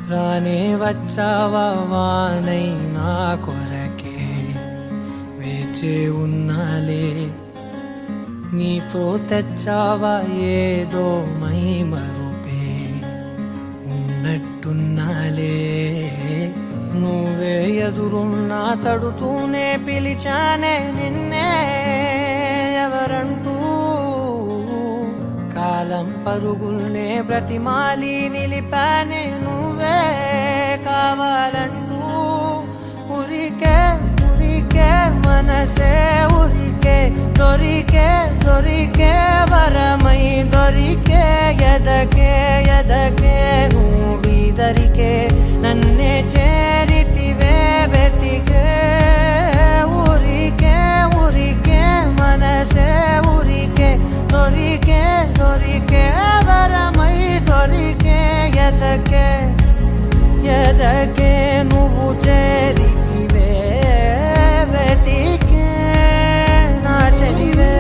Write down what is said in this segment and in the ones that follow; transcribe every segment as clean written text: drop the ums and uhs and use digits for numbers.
రానే వచ్చావా వానై నా కొరకే వేచే ఉన్నాలే నీతో తెచ్చావా ఏదో మై మరుపే ఉన్నట్టున్నాలే నువ్వే ఎదురున్నా తడుతూనే పిలిచానే నిన్నే ఎవరంటూ కాలం పరుగుల్నే బ్రతిమాలి నిలిపానే నువ్వే కావాలంటూ ఉరికే ఉరికే మనసే ఉరికే దొరికే దొరికే వరమై దొరికే ఎదకే ఎదకే నువ్విదరికే నన్నే చేరితివే వెతికే ఊరికే ఊరికే మనసే ఊరికే దొరికే దొరికే వరమై దొరికే ఎదకే ఎదకే నువ్వు చేరితివే వెతికే నా చెలివే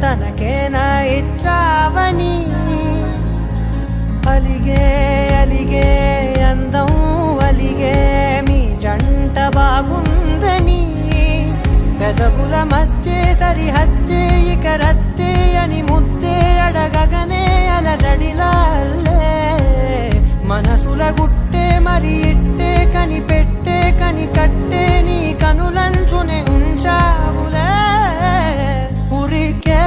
తనకేనా ఇచ్చావని అలిగే అలిగే అందం అలిగే మీ జంట బాగుందని పెదవుల మధ్య సరిహద్దే ఇక రద్దే అని ముద్దే అడగగనే అలజడిలాల్లే మనసుల గుట్టే మరి ఇట్టే కని పెట్టే కని కట్టే నీ కనులంచునే ఉంచావులే ఉరికే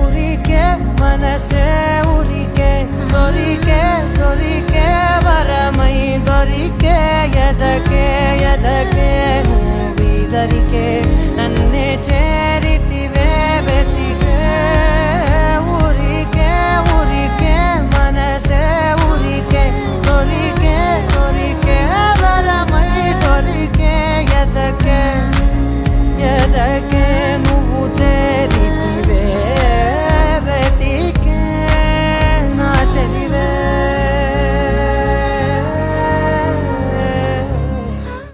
ఉరికే మనసే ఉరికే దొరికే దొరికే వరమై దొరికే ఎదకే ఎదకే నువ్విదరికే